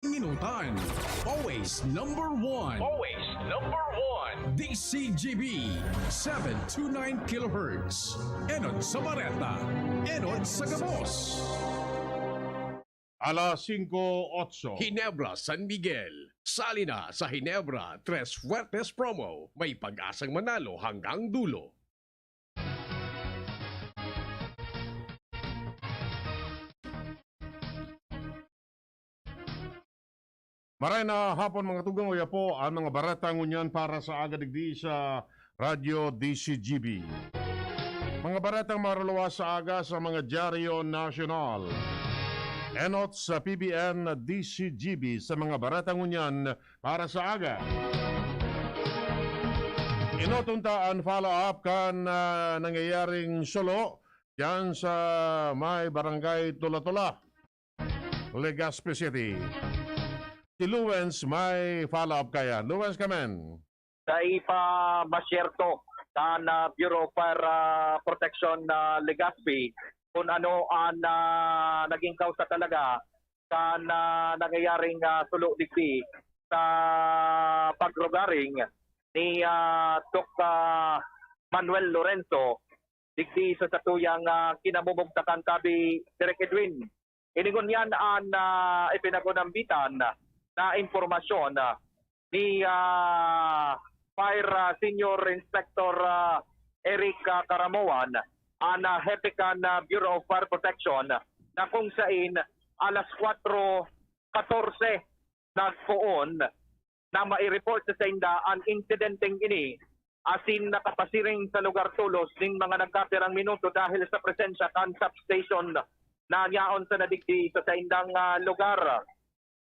Minutan. Always number one. Always number one. DCGB 729 kHz. Enod sa Bareta. Enod sa Gabos. Alas 5:08. Ginebra San Miguel. Sali na sa Ginebra Tres Fuertes promo. May pag-asang manalo hanggang dulo. Maray na hapon mga tugang uya po ang mga baratang unyan para sa agadigdi sa Radyo DCGB. Mga baratang marulawa sa aga sa mga dyaryo nasyonal. Enot sa PBN DCGB sa mga baratang unyan para sa aga. Inotuntaan follow-up kan nangyayaring solo yan sa may barangay Tula-Tula, Legazpi City. Si Luwens may follow-up kaya. Luwens kamen. Sa ipa-masyerto na Bureau of Fire Protection na Legazpi kung ano ang naging kausa talaga sa nangyayaring sulo-digdi sa pagrugaring ni Doc Manuel Lorenzo digdi sa satuyang kinamumugtakan tabi Direk Edwin. Iningon yan ang ipinagunambitan na impormasyon ni Fire Senior Inspector Eric Caramoan ang Hepecan Bureau of Fire Protection na kung saan alas 4:14 nagpoon na mai-report sa inda ang insidenteng ini asin nakapasiring sa lugar tulos ng mga nagkapirang minuto dahil sa presensya kan substation na yaon sa nadigdi sa indang lugar.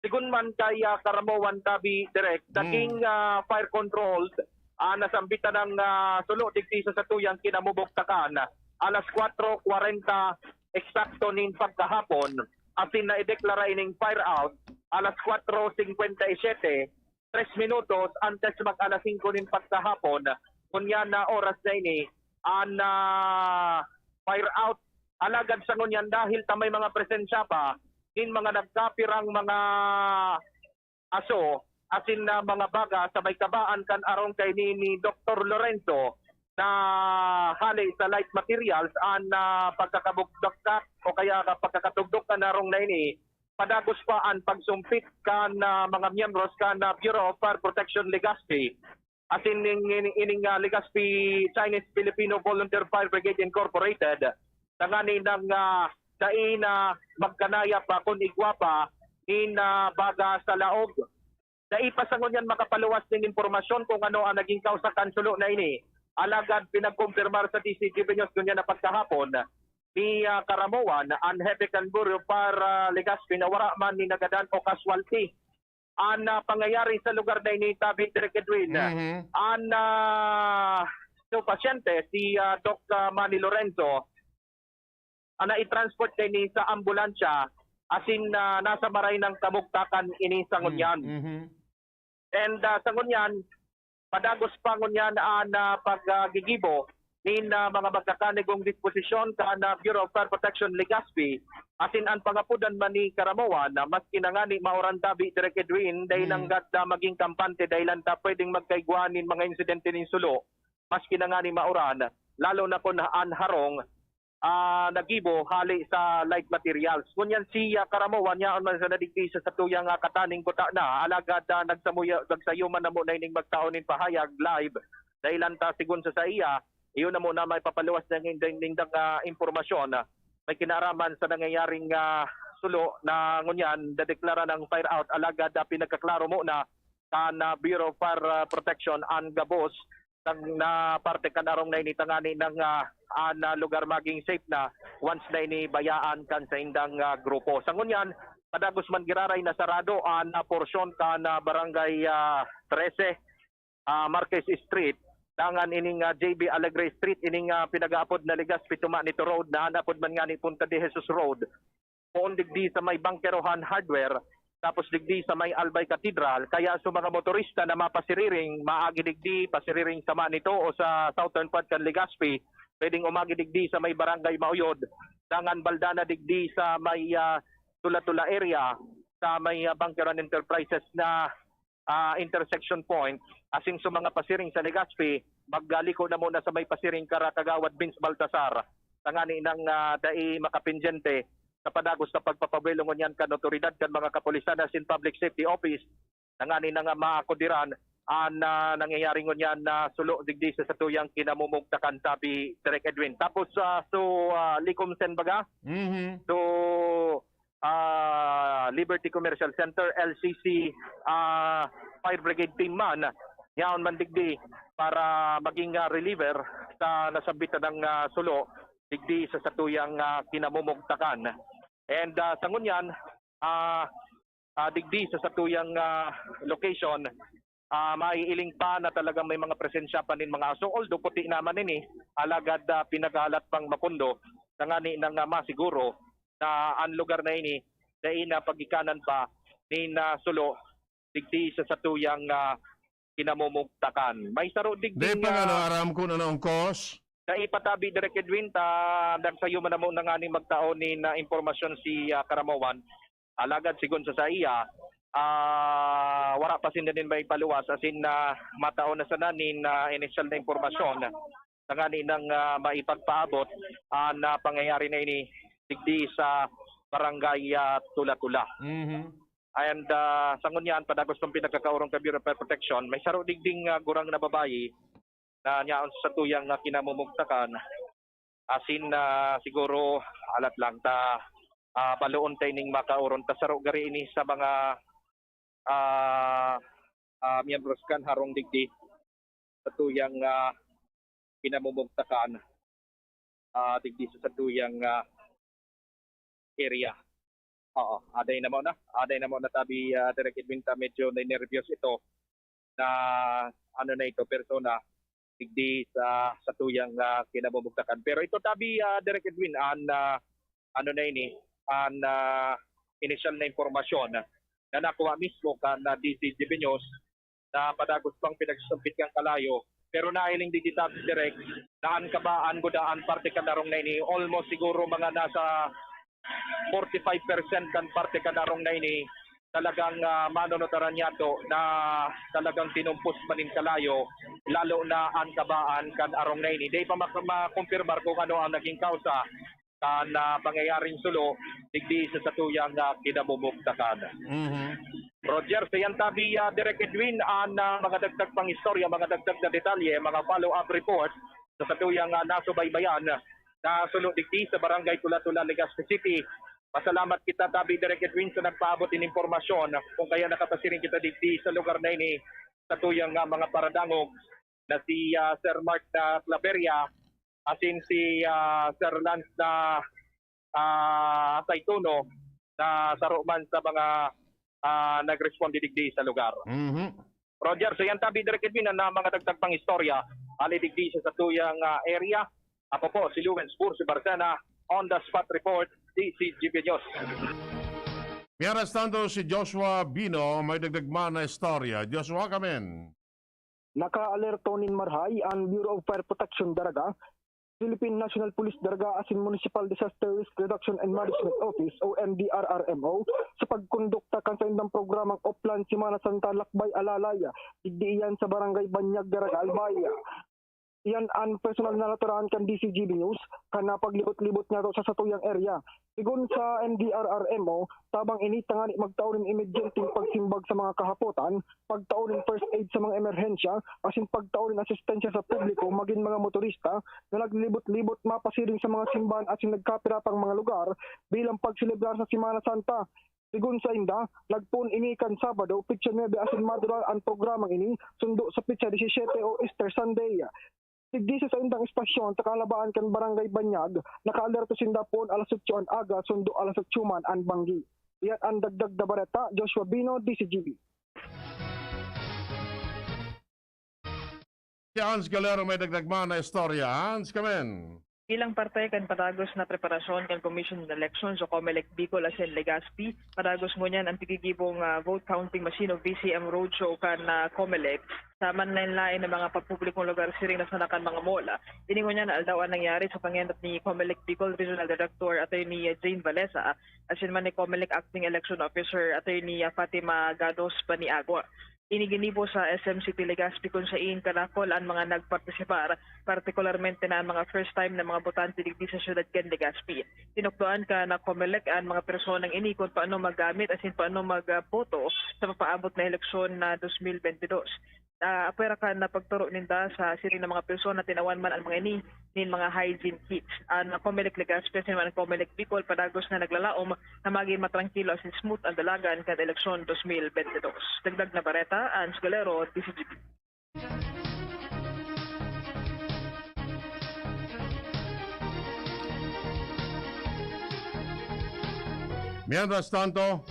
Sigun man kay Caramoan tabi direct, naging fire controlled nasambitan ng sulo digdi sa satuyang kinamubuktakan alas 4:40 eksakto nin pagkahapon asin na ideklara ining fire out alas 4:57 3 minutos antes mag alas 5 nin pagkahapon kunya na oras na ini an fire out alagad sa ngunyan dahil tamay mga presensya pa in mga nagkapirang mga aso asin na mga baga sa may kabaan kan arong kay ni Dr. Lorenzo na hali sa light materials an pagkakabugdok o kaya pagkakatugdok ka narong na ini padagos pa ang pagsumpit kan mga miyembros kan Bureau of Fire Protection Legazpi asin ining Legazpi Chinese Filipino Volunteer Fire Brigade Incorporated nangani ng na magkanaya pa kung igwa pa baga sa laog. Naipasangon yan makapaluwas ng impormasyon kung ano ang naging kausa kansulo na ini. Alagad pinagkumpirmar sa DCGB News kunya na pagkahapon ni Caramoan ang Hepecan Bureau para Legazpi na wala man ni nagadan o casualty. Ang pangyayari sa lugar na ini tabi Direk Edwin. Ang pasyente si Doc Manny Lorenzo na i-transport ni sa ambulansya asin nasa maray ng kamugtakan ini sa ngunyan. And sa ngunyan, padagos pa ngunyan na paggigibo nin mga magkakanigong disposisyon sa Bureau of Fire Protection Legazpi asin ang pangapudan man ni Caramoan mas kinangani mauran tabi Direk Edwin dahil ang gada maging kampante dahil ta pwedeng magkaiguanin mga insidente nin sulo mas kinangani mauran lalo na kung harong nagibo hali sa light materials. Ngunyan si Caramoan yaon man sa nadigdi sa satuyang kataning kuta na alagad nagsayuman na mo na ining magtaonin pahayag live dahil anta sigun sa iya iyon na muna may papaluwas ng indang impormasyon may kinaraman sa nangyayaring sulo na ngunyan dadeklara ng fire out alagad pinagkaklaro mo na Bureau of Fire Protection ang Gabos na parte kanarong na initangani ng lugar maging safe na once na inibayaan kan sa indang grupo. Sa ngunyan, padagos man giraray na sarado ang porsyon kan barangay 13 Marquez Street dangan ining JB Alegre Street ining pinagaapod na Legazpi Tumanito Road na napod man nga ni Punta de Jesus Road. Poon digdi sa may Bangkerohan Hardware tapos digdi sa may Albay Cathedral kaya sa mga motorista na mapasiriring maagi digdi pasiriring sa Manito o sa Southern part kan Legazpi pwedeng umagi digdi sa may Barangay Mauyod dangan baldana digdi sa may Tula-Tula area sa may Bangkeran Enterprises na intersection point asin sa mga pasiring sa Legazpi maggaliko na muna sa may pasiring Karakagawad Vince Baltasar tangani ng dai makapinjente sa padagos sa pagpapabelongon yan kan otoridad kan mga kapulisan asin public safety office tangani ng maakudiran ang nangyayari ngunyan na sulo digdi sa satuyang kinamumugtakan sabi Direk Edwin. Tapos Likomsen baga so Liberty Commercial Center, LCC Fire Brigade Team man, yaon man digdi para maging reliever sa nasabitan ng sulo digdi sa satuyang kinamumugtakan. And sa ngunyan, digdi sa satuyang location, maiiling pa na talagang may mga presensya pa nin mga aso. Although puti naman ini, alagad pinagalat pang mapundo, nangani nang masiguro na ang lugar na ini dahil na pagikanan pa ni sulo digdi sa satuyang kinamumugtakan. May saro digdi Di pa nga aram ko na ang cause. na ipatabi Direk Edwin dagsayo man mo nga ni magtaon ni na impormasyon si Karamawan alagad sigon sa iya wala pa sin din may paluwas asin na mataon na sa nanin na initial na impormasyon ngani nang maipagpaabot na pangyayari na ini digdi sa barangay Tula-Tula. And sa ngunyan, padagos ng pinagkakaurong ka Bureau of Fire Protection, may saro digding gurang na babae na nyaon sa tuyang kinamumugtakan. Asin siguro alat lang ta baluon tayo ning makauron. Ta saro gari ini sa mga miyembros kan harong digdi sa tuyang kinamumugtakan. Digdi sa tuyang area. Oo, aday na mo na tabi Direk Edwin medyo na-nervyos ito na ano na ito persona digdi sa tuyang kinamumugtakan. Pero ito tabi Direk Edwin ano na ini an initial na informasyon na nakuha mismo kan DCGB News na padagos pang pinagsumpit kang kalayo. Pero nailing digital direct daan kabaan godaan parte kanarong na ini almost siguro mga nasa 45% kan parte kanarong na ini talagang manonotaran yato na talagang tinumpos manin kalayo lalo na ang kabaan kan arong na ini. Di pa makumpirmar kung ano ang naging kausa kan pangyayaring sulo digdi sa satuyang kinamumugtakan. Roger, sa yan tabi Direk Edwin ang mga dagdag pang istorya, mga dagdag na detalye, mga follow-up report sa satuyang nasubaybayan na sulo digdi sa barangay Tula-Tula, Legazpi City. Pasalamat kita tabi Direk Edwin sa nagpaabot din impormasyon kung kaya nakapasiring kita digdi sa lugar na ini sa tuyang mga paradangog na si Sir Mark na Claveria asin si Sir Lance na Saituno na saruman sa mga nag-responde digdi sa lugar. Roger, so yan tabi Direk Edwin na mga dagdag pang istorya ali digdi sa tuyang area. Ako po, si Lewin Spur, si Barsena, on the spot report, DCGB News. Miyaras tanto si Joshua Bino, may dagdagman na istorya. Joshua, kamen. Naka-alerto nin Marhay ang Bureau of Fire Protection Daraga, Philippine National Police Daraga asin Municipal Disaster Risk Reduction and Management Office o MDRRMO sa pagkondukta kan sa indang programang Oplan Simana Santa Lakbay Alalaya, digdi iyan sa Barangay Banyag Daraga Albaya. Yan ang personal na naturaan kan DCGB News kan napaglibot-libot nga sa satuyang area. Sigun sa MDRRMO, tabang ini tangani magtaunin emergenting pagsimbag sa mga kahapotan, pagtaunin first aid sa mga emerhensya, asin pagtaunin asistensya sa publiko maging mga motorista na naglibot-libot mapasiring sa mga simbahan asin nagkapira pang mga lugar bilang pagsilebrar sa Semana Santa. Sigun sa inda, lagpun ini kan Sabado, pitsa 9 asin Madura ang programang ini, sundo sa pitsa 17 o Easter Sunday. Digdi sa indang espasyon, takalabaan kan Barangay Banyag, naka-alerto sindapon alas 8 an aga, sundo alas 8 man ang banggi. Iyan ang dagdag na bareta, Joshua Bino, DCGB. Si Hans Galero may dagdagman na istorya. Hans, kamen. Bilang parte kan patagos na preparasyon kan Commission on Elections o COMELEC Bicol asin Legazpi, patagos ngunyan ang tigigibong vote counting machine o VCM roadshow kan COMELEC sa manlain-lain ng mga pagpublikong lugar siring na sanakan mga mola. Ini ngunyan na aldaw ang nangyari sa pangendap ni COMELEC Bicol Regional Director Attorney Jane Valesa asin man ni COMELEC Acting Election Officer Attorney Fatima Gados Paniagua. Iniginibo sa SM City Legazpi kung saan kanakol ang mga nagpartisipar, partikularmente na ang mga first time na mga botante digdi sa syudad kan Legazpi. Tinukdoan ka na COMELEC ang mga personang ini kung paano maggamit asin paano magboto sa papaabot na eleksyon na 2022. Apera ka na pagturo ninda sa siring ng mga persona tinawan man ang mga ini nin mga hygiene kits. Ang COMELEC Legazpi asin man COMELEC Bicol padagos na naglalaom na maging matrangkilo asin smooth ang dalagan kan eleksyon 2022. Dagdag na bareta, Ans Galero, DCGP. Mientras tanto,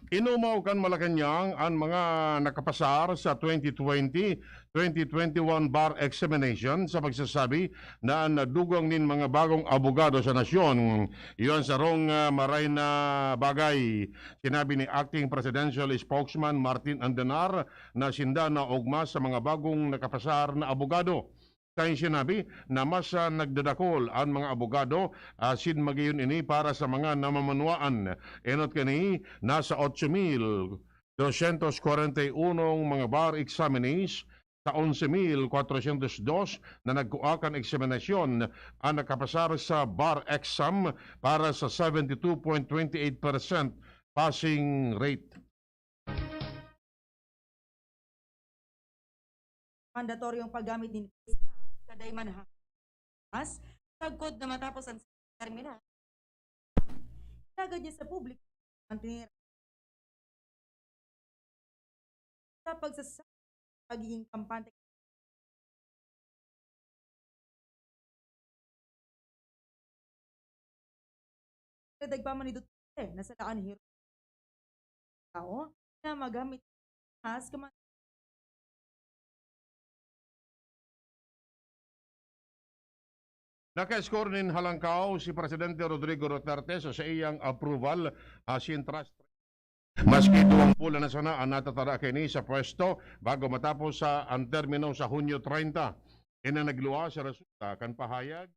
inumaw kan Malacanang ang mga nakapasar sa 2020-2021 bar examination sa pagsasabi na nadugong nin mga bagong abogado sa nasyon. Iyon sa rong maray na bagay. Sinabi ni Acting Presidential Spokesman Martin Andenar na sinda na ugma sa mga bagong nakapasar na abogado. Kaya sinabi na mas nagdadakol ang mga abogado sin magayon ini para sa mga namamanuaan. Enot kani nasa 8,241 mga bar examinees sa 11,402 na nagkuakan eksaminasyon ang nakapasar sa bar exam para sa 72.28% passing rate. Mandatoryong paggamit din kaday manhas sagkod na matapos ang terminal agad niya sa publiko ang tinira sa pagsasabi pagiging kampante dagpaman ni Duterte na sa daan hero tao na magamit as kaman Naka-score nin halangkaw si Presidente Rodrigo Duterte sa iyang approval asin trust. Maski duwang pula na sana ang natatara kini sa pwesto bago matapos sa ang termino sa Hunyo 30. Ina nagluwa sa resulta kan pahayag.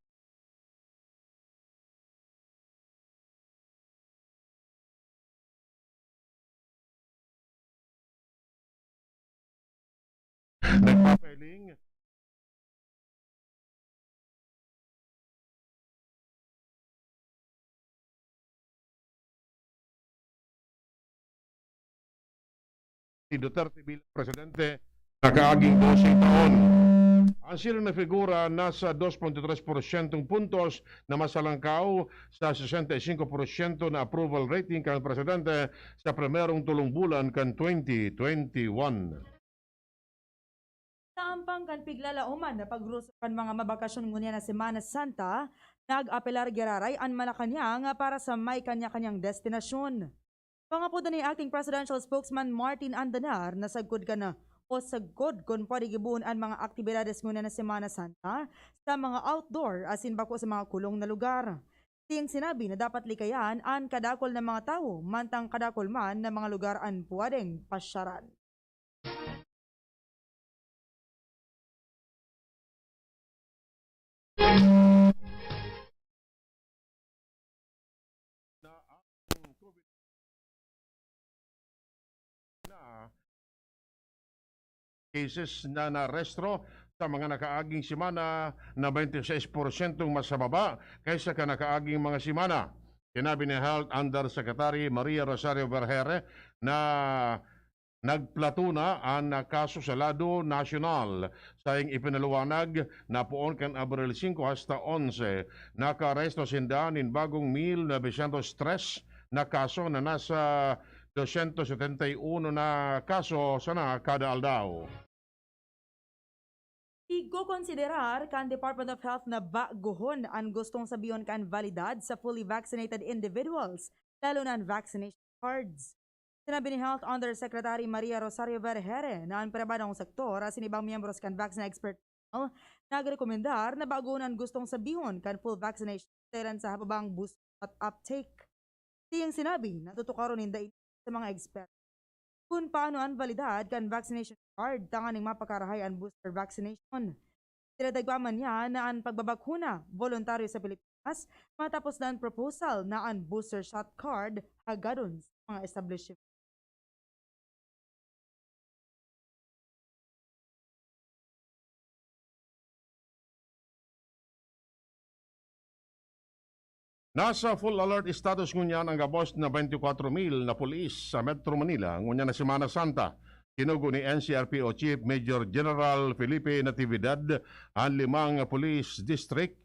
Nagpapiling si Duterte bilang presidente nakaaging 12 taon. Ang silang na figura nasa 2.3% puntos na masalangkaw sa 65% na approval rating kan presidente sa primerong tulong bulan kan 2021. sa ampang kan piglalauman na pagrusukan mga mabakasyon ngunya na Semana Santa, nag-apelar giraray an Malacanang para sa may kanya-kanyang destinasyon. Pangapuda ni Acting Presidential Spokesman Martin Andenar na sagkod ka na o sagkod kung pwede gibuon ang mga aktibidades ngunya na Semana Santa sa mga outdoor asin bako sa mga kulong na lugar. Tiyang sinabi na dapat likayan ang kadakol ng mga tao mantang kadakol man na mga lugar ang pwedeng pasyaran. Cases na narestro sa mga nakaaging simana na 26% mas baba kaysa ka nakaaging mga simana. Sinabi ni Health Undersecretary Maria Rosario Vergere na nagplatuna ang kaso sa lado nasyonal. Sa iyong ipinaluwanag na poon kan Abril 5 hasta 11, naka-aresto sinda nin bagong 1,903 na kaso na nasa 271 na kaso sana kada aldaw. Iko-konsiderar kan Department of Health na baguhon ang gustong sabiyon kan validad sa fully vaccinated individuals, lalo na ang vaccination cards. Sinabi ni Health Undersecretary Maria Rosario Vergere na ang pribadong sektor at sinibang miyembros kan vaccine expert nagrekomendar na bagunan gustong sabihon kan full vaccination teran sa hababang booster shot uptake. Tiyang sinabi na tutukaron ninda sa mga eksperto kung paano ang validad kan vaccination card tanganing mapakarahay ang booster vaccination. Tinadagpaman niya na ang pagbabakuna voluntaryo sa Pilipinas matapos na ang proposal na ang booster shot card hagadon sa mga establishment. Nasa full alert status ngunyan ang gabos na 24,000 na pulis sa Metro Manila ngunyan na Semana Santa. Kinugo ni NCRPO Chief Major General Felipe Natividad ang 5 police district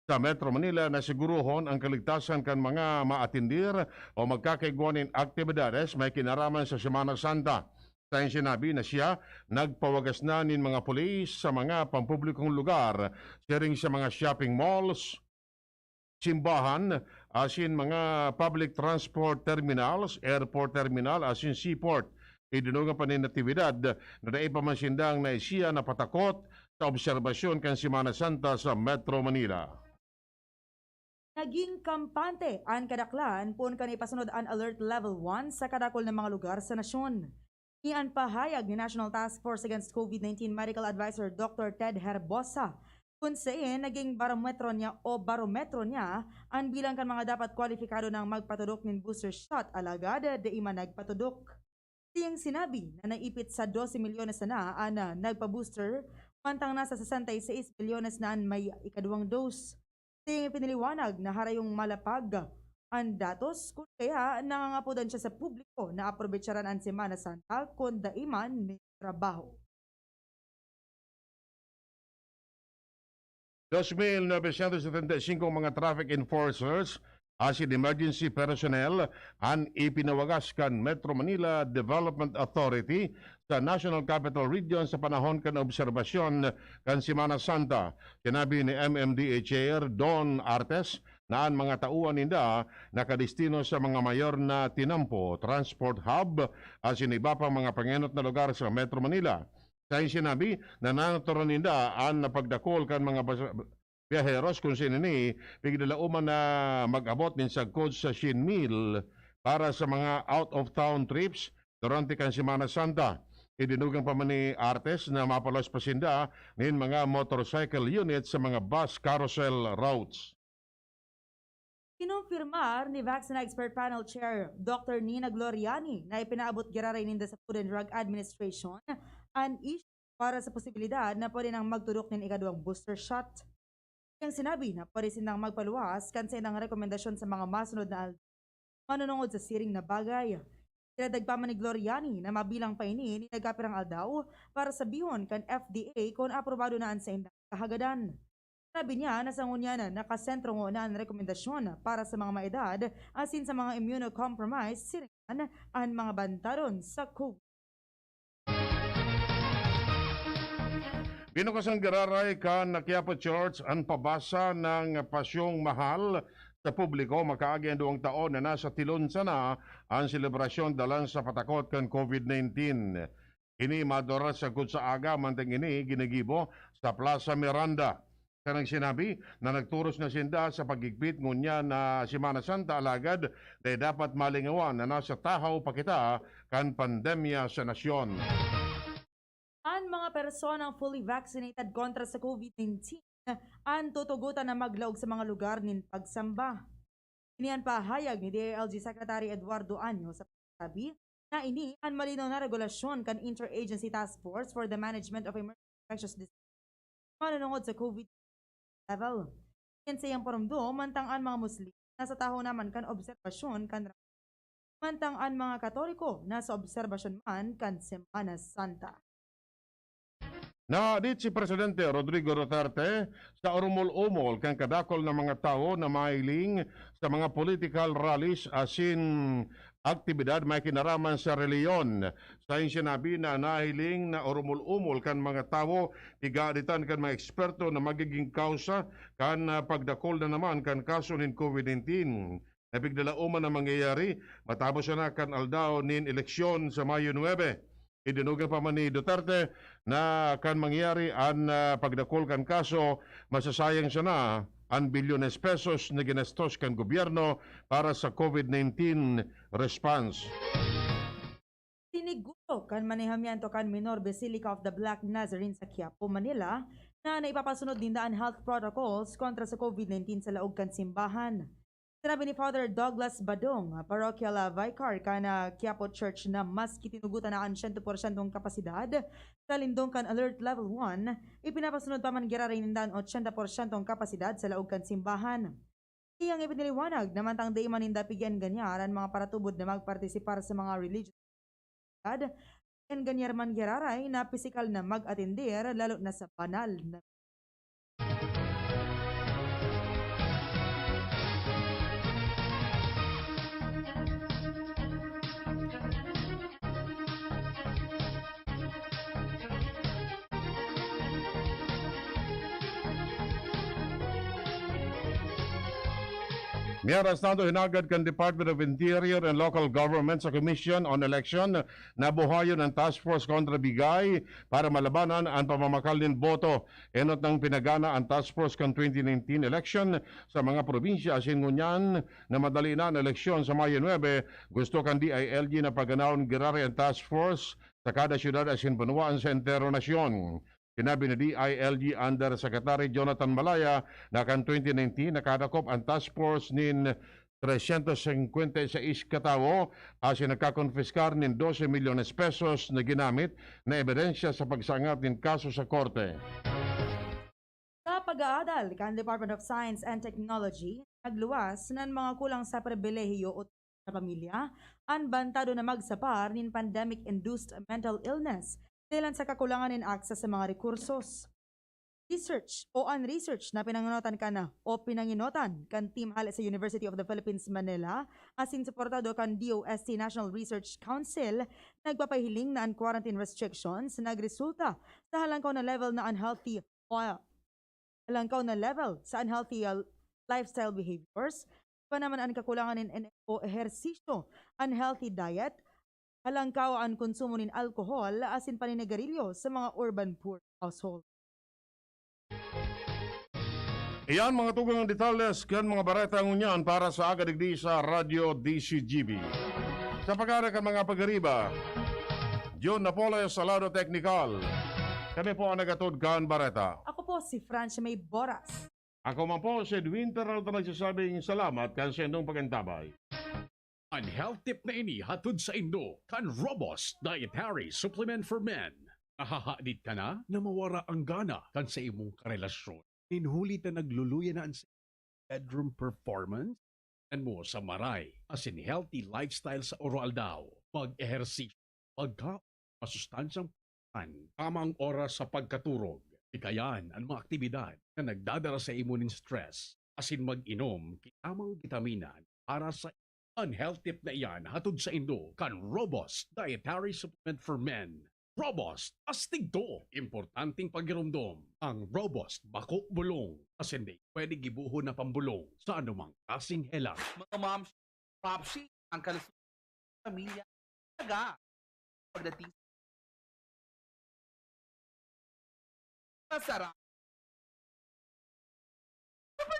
sa Metro Manila na siguruhon ang kaligtasan kan mga maatindir o magkakaigwanin aktibidades may kinaraman sa Semana Santa. Sa sinabi na siya, nagpawagas na nin mga pulis sa mga pampublikong lugar, sharing sa mga shopping malls, simbahan, asin mga public transport terminals, airport terminal, asin seaport. Idinugan pa ni Natividad na naipamasindang na siya na patakot sa obserbasyon kan Semana Santa sa Metro Manila. Naging kampante ang kadaklan pun kan ipasunod ang Alert Level 1 sa kadakol ng mga lugar sa nasyon. Iyan pahayag ni National Task Force Against COVID-19 Medical Advisor Dr. Ted Herbosa kung saan naging barometro niya ang bilang kan mga dapat kwalifikado ng magpatudok ng booster shot alagad de ima nagpatudok. Tiyang sinabi na naipit sa 12 milyones na ang nagpa-booster, mantang nasa 66 milyones na ang may ikaduwang dose. Tiyang piniliwanag na harayong malapag ang datos kung kaya nangangapudan siya sa publiko na aprobetsaran ang Semana Santa kung daiman may trabaho. 2,975 mga traffic enforcers asin emergency personnel ang ipinawagas kan Metro Manila Development Authority sa National Capital Region sa panahon kan obserbasyon kan Semana Santa. Sinabi ni MMDA Chair Don Artes na ang mga tauan ninda nakadestino sa mga mayor na tinampo, transport hub asin iba pang mga pangenot na lugar sa Metro Manila. Sa sinabi na nanaturan ninda ang napagdakol kan mga biyaheros kung sino ni bigdalauman na mag-abot din sa code sa Shinmil para sa mga out-of-town trips durante kan Semana Santa. Idinugang pa man ni Artes na mapalos pasinda nin mga motorcycle units sa mga bus carousel routes. Kinumpirmar ni Vaccine Expert Panel Chair Dr. Nina Gloriani na ipinaabot giraray ninda sa Food and Drug Administration an issue para sa posibilidad na pwede nang magtudok ng ikaduwang booster shot. Yung sinabi na pwede silang magpaluwas kansa ng rekomendasyon sa mga masunod na manunungod sa siring na bagay. Tinadagpaman ni Gloriani na mabilang pa ini ni nagkapirang aldaw para sabihon kan FDA kung aprobado na sa indang kahagadan. Sabi niya na sa ngunyanan nakasentro na ang rekomendasyon para sa mga maedad asin sa mga immunocompromised siringan ang mga bantaron sa COVID. Binukas ang gararay kan na Quiapo Church ang pabasa ng pasyong mahal sa publiko makaagi ang 2 taon na nasa tilunsa na ang selebrasyon dalan sa patakot kan COVID-19. Ini madora sa sa aga manteng ini ginagibo sa Plaza Miranda. Kanang sinabi na nagturos na sinda sa pagigpit ngunya na Semana Santa alagad na dapat malingawan na nasa tahaw pa kita kan pandemya sa nasyon. Ang mga personang fully vaccinated kontra sa COVID-19 ang tutugutan na maglaog sa mga lugar nin pagsamba. Iniyan pahayag ni DILG Secretary Eduardo Anyo sa pagsabi na ini ang malinaw na regulasyon kan Interagency Task Force for the Management of Emergency Infectious Diseases manunungod sa COVID level. Yan sa iyang parumdo, mantang ang mga Muslim nasa taho naman kan obserbasyon kan mantang ang mga Katoliko nasa obserbasyon man kan Semana Santa. Naadit si Presidente Rodrigo Duterte sa urumol-umol kang kadakol ng mga tao na mahiling sa mga political rallies asin aktibidad may kinaraman sa reliyon. Sa sinabi na nahiling na urumol-umol kan mga tao tigaditan kan mga eksperto na magiging kausa kan pagdakol na naman kan kaso nin COVID-19. Nabigdalauman na mangyayari matapos na kan aldaw nin eleksyon sa Mayo 9. Idinugan pa man ni Duterte na kan mangyari ang pagdakol kan kaso, masasayang siya na ang bilyones pesos na ginastos kan gobyerno para sa COVID-19 response. Siniguro kan manihamiento kan Minor Basilica of the Black Nazarene sa Quiapo, Manila na naipapasunod din daan health protocols kontra sa COVID-19 sa laog kan simbahan. Sinabi ni Father Douglas Badong, parochial vicar kana Quiapo Church na mas kitinugutan na ang 100% ng kapasidad sa lindong kan Alert Level 1, ipinapasunod pa man giraray nindaan 80% ng kapasidad sa laog kan simbahan. Iyang ipiniliwanag naman tang di maninda pigyan ganyaran mga paratubod na magpartisipar sa mga religious and ganyar man giraray na pisikal na mag-atendir lalo na sa banal na Miyaras nato hinagad kan Department of Interior and Local Government sa Commission on Election na buhayon ang Task Force kontra Bigay para malabanan ang pamamakal ng boto. Enot ng pinagana ang Task Force kan 2019 election sa mga probinsya asin ngunyan na madali na ang eleksyon sa Mayo 9. Gusto kan DILG na paganaon girari ang Task Force sa kada syudad asin panuwaan sa entero nasyon. Sinabi ni DILG Under Secretary Jonathan Malaya na kan 2019 nakadakop ang task force nin 356 katawo asin nagkakonfiskar nin 12 milyones pesos na ginamit na ebidensya sa pagsangat nin kaso sa korte. Sa pag-aadal kan Department of Science and Technology, nagluwas ng mga kulang sa pribilehiyo o sa pamilya, ang bantado na magsapar nin pandemic-induced mental illness dahil sa kakulangan ng akses sa mga rekursos. Research na pinanginotan kan Team Hale sa University of the Philippines, Manila, asin suportado kan DOST National Research Council, nagpapahiling na ang quarantine restrictions nagresulta sa halangkaw na level sa unhealthy lifestyle behaviors, pa naman ang kakulangan ng ehersisyo, unhealthy diet, halangkaw ang konsumo ng alkohol asin paninigarilyo sa mga urban poor household. Iyan mga tugang detalles kan mga bareta ngunyan para sa agadigdi sa Radio DCGB. Sa pagkara kan mga pagariba, John Napoles Salado Technical. Kami po ang nagatod kan bareta. Ako po si Francia May Boras. Ako man po si Edwin Terrell na nagsasabing salamat kan sa inyong pagantabay. Ang health tip na ini hatod sa Indo kan Robust Dietary Supplement for Men. Nahahadit ka na mawara ang gana kan sa imong karelasyon. Inhulit na nagluluya na ang bedroom performance and mo sa maray asin healthy lifestyle sa oral daw. Mag-ehersisyo, masustansyang tamang oras sa pagkaturog. Ikayan ang mga aktibidad na nagdadala sa imo ng stress asin mag-inom kitamang vitamina para sa ang health tip na iyan hatod sa Indo kan Robust Dietary Supplement for Men. Robust, astig to. Importanteng pagirumdom. Ang Robust bako bulong. As hindi pwede gibuho na pambulong sa anumang kasing hela. Mga moms, popsi, ang kalusugan ng pamilya, taga, pagdating sa sarap.